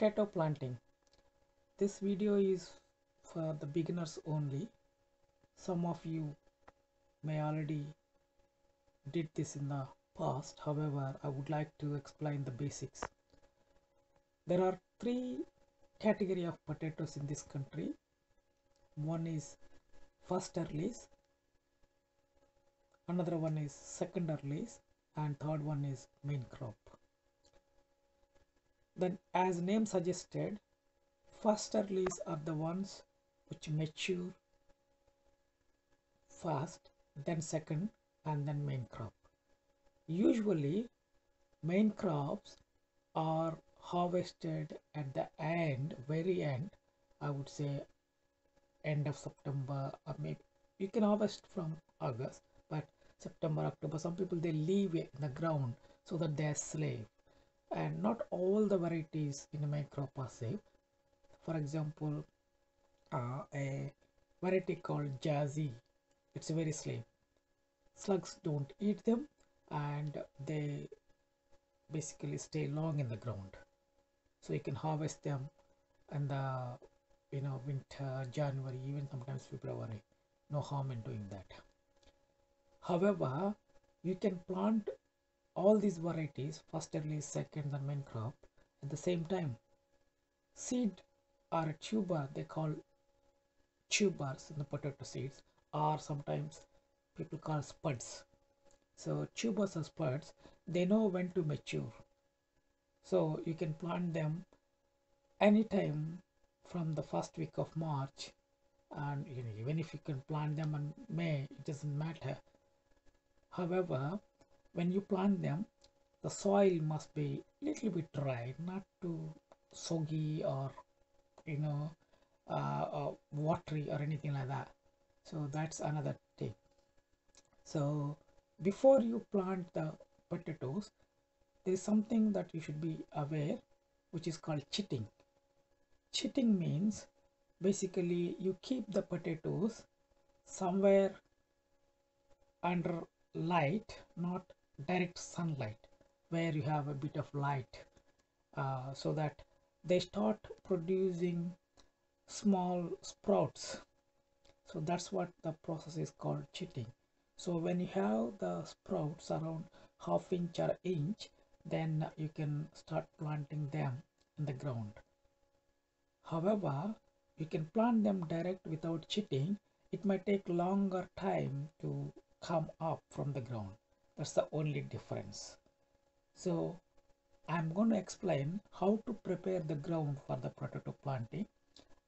Potato planting. This video is for the beginners only. Some of you may already did this in the past. However, I would like to explain the basics. There are three categories of potatoes in this country. One is first release, another one is second release, and third one is main crop. Then, as name suggested, first release are the ones which mature fast, then second, and then main crop. Usually main crops are harvested at the end, very end, I would say end of September, or maybe you can harvest from August, but September, October, some people they leave it in the ground so that they are safe. And not all the varieties in the main crop are safe. For example, a variety called Jazzy, it's very safe. Slugs don't eat them and they basically stay long in the ground, so you can harvest them in the winter, January, even sometimes February. No harm in doing that. However, you can plant all these varieties, first release, second, and main crop, at the same time. Seed or a tuber, they call tubers in the potato seeds, or sometimes people call spuds. So tubers or spuds, they know when to mature, so you can plant them anytime from the first week of March, and even if you can plant them in May, it doesn't matter. However, when you plant them, the soil must be little bit dry, not too soggy or watery or anything like that. So that's another thing. So before you plant the potatoes, there is something that you should be aware, which is called chitting. Chitting means basically you keep the potatoes somewhere under light, not direct sunlight, where you have a bit of light, so that they start producing small sprouts. So that's what the process is called, chitting. So when you have the sprouts around half inch or inch, then you can start planting them in the ground. However, you can plant them direct without chitting. It might take longer time to come up from the ground. That's the only difference. So I'm going to explain how to prepare the ground for the potato planting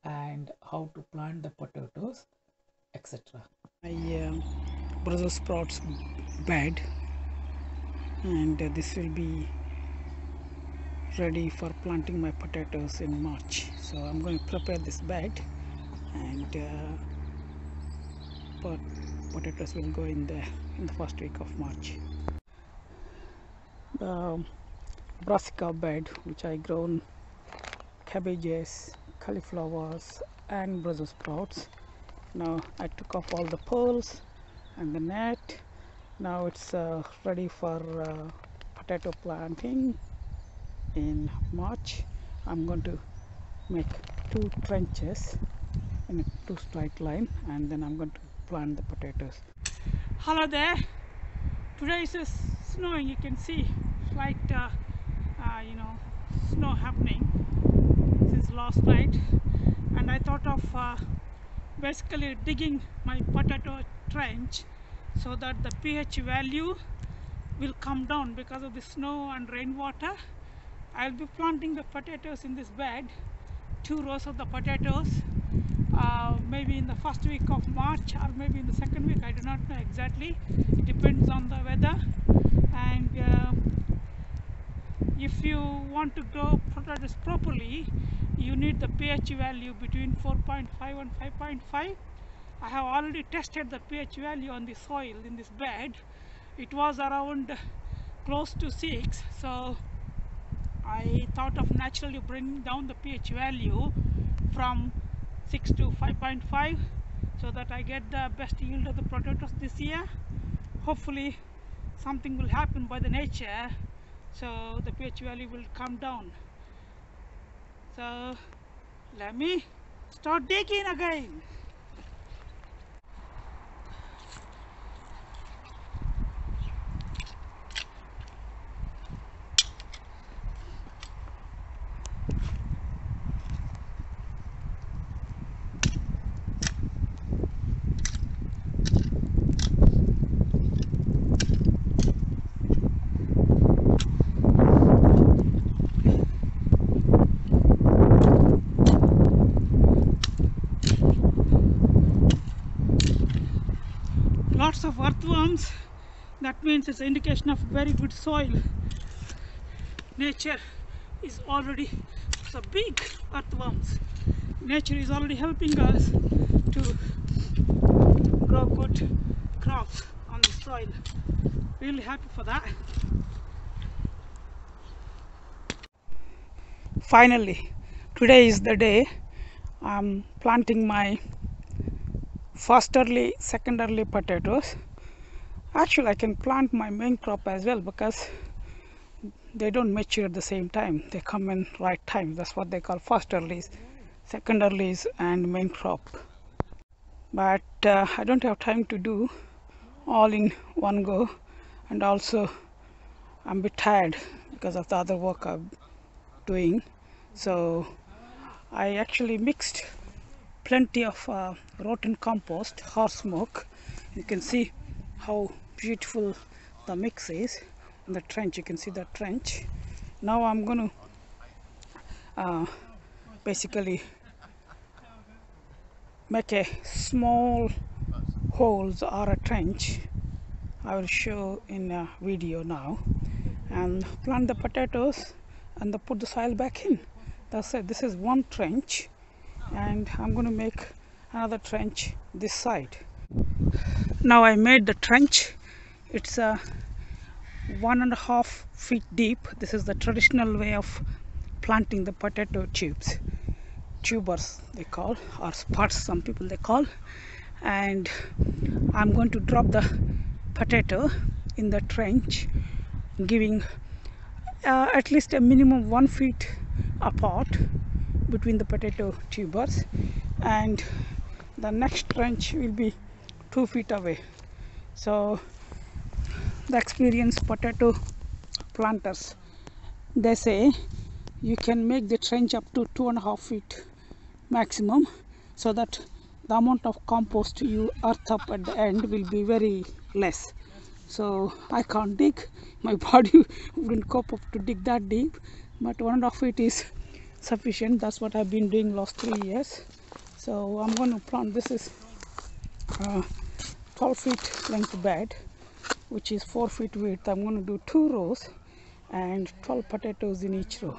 and how to plant the potatoes, etc. My Brussels sprouts bed, and this will be ready for planting my potatoes in March. So I'm going to prepare this bed, and potatoes will go in the first week of March. The brassica bed, which I grown cabbages, cauliflowers, and Brussels sprouts. Now I took off all the poles and the net. Now it's ready for potato planting in March. I'm going to make 2 trenches in a 2 straight line, and then I'm going to plant the potatoes. Hello there. Today is snowing. You can see slight snow happening since last night, and I thought of basically digging my potato trench so that the pH value will come down because of the snow and rainwater. I'll be planting the potatoes in this bed, 2 rows of the potatoes, maybe in the first week of March or maybe in the second week. I do not know exactly. It depends on the weather. And if you want to grow potatoes properly, you need the pH value between 4.5 and 5.5. I have already tested the pH value on the soil in this bed. It was around close to 6, so I thought of naturally bringing down the pH value from 6 to 5.5 so that I get the best yield of the potatoes this year. Hopefully something will happen by the nature, so the pH value will come down. So let me start digging again. Lots of earthworms, that means it's an indication of very good soil. Nature is already, so big earthworms. Nature is already helping us to grow good crops on the soil. Really happy for that. Finally, today is the day I'm planting my first early, second early potatoes. Actually, I can plant my main crop as well because they don't mature at the same time. They come in right time. That's what they call first earlies, second earlies, and main crop. But I don't have time to do all in one go, and also I'm a bit tired because of the other work I'm doing. So I actually mixed plenty of rotten compost, horse smoke. You can see how beautiful the mix is. In the trench, you can see the trench. Now I'm going to basically make a small holes or a trench. I will show in a video now, and plant the potatoes and put the soil back in. That's it. This is one trench, and I'm going to make another trench this side. Now I made the trench. It's 1.5 feet deep. This is the traditional way of planting the potato tubers they call, or spuds some people they call. And I'm going to drop the potato in the trench, giving at least a minimum 1 feet apart between the potato tubers, and the next trench will be 2 feet away. So the experienced potato planters, they say you can make the trench up to 2.5 feet maximum, so that the amount of compost you earth up at the end will be very less. So I can't dig, my body wouldn't cope up to dig that deep, but 1.5 feet is sufficient. That's what I've been doing last 3 years. So I'm going to plant, this is 12 feet length bed, which is 4 feet width. I'm going to do 2 rows and 12 potatoes in each row.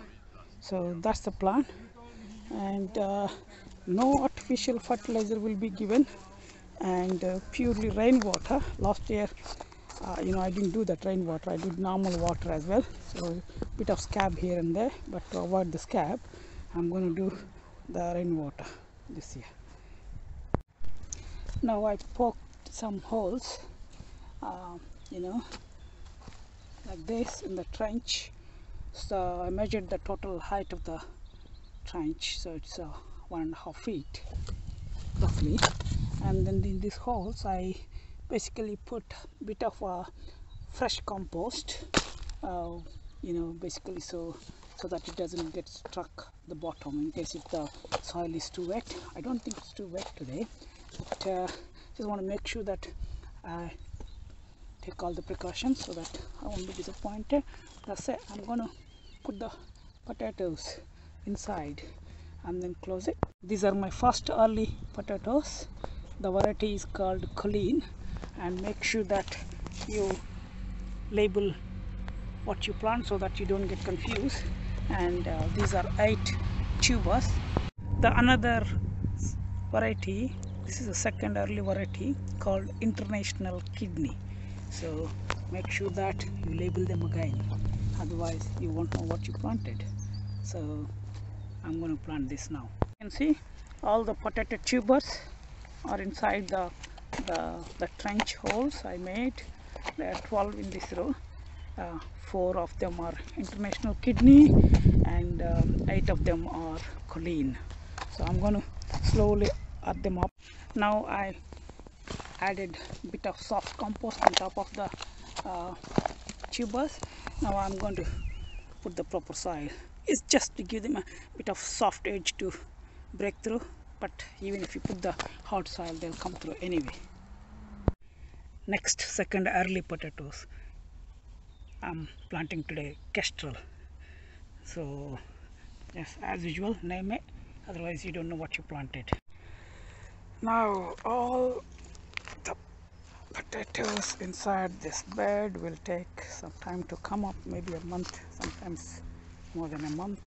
So that's the plan, and no artificial fertilizer will be given, and purely rainwater. Last year I didn't do that rainwater, I did normal water as well, so bit of scab here and there, but to avoid the scab I'm going to do the rainwater this year. Now I poked some holes like this in the trench. So I measured the total height of the trench, so it's 1.5 feet roughly, and then in these holes I basically put a bit of fresh compost, basically so that it doesn't get stuck the bottom in case if the soil is too wet. I don't think it's too wet today, but just want to make sure that I take all the precautions so that I won't be disappointed. That's it. I'm gonna put the potatoes inside and then close it. These are my first early potatoes. The variety is called Colleen, and make sure that you label what you plant so that you don't get confused. And these are 8 tubers. The another variety, this is a second early variety called International Kidney. So make sure that you label them again, otherwise you won't know what you planted. So I'm going to plant this now. You can see all the potato tubers are inside the trench holes I made. There are 12 in this row, 4 of them are international kidney, and 8 of them are Colleen. So I'm going to slowly add them up. Now I added a bit of soft compost on top of the tubers. Now I'm going to put the proper soil. It's just to give them a bit of soft edge to break through, but even if you put the hard soil, they'll come through anyway. Next, second early potatoes. I'm planting today Kestrel. So yes, as usual, name it, otherwise you don't know what you planted. Now all the potatoes inside this bed will take some time to come up, maybe a month, sometimes more than a month.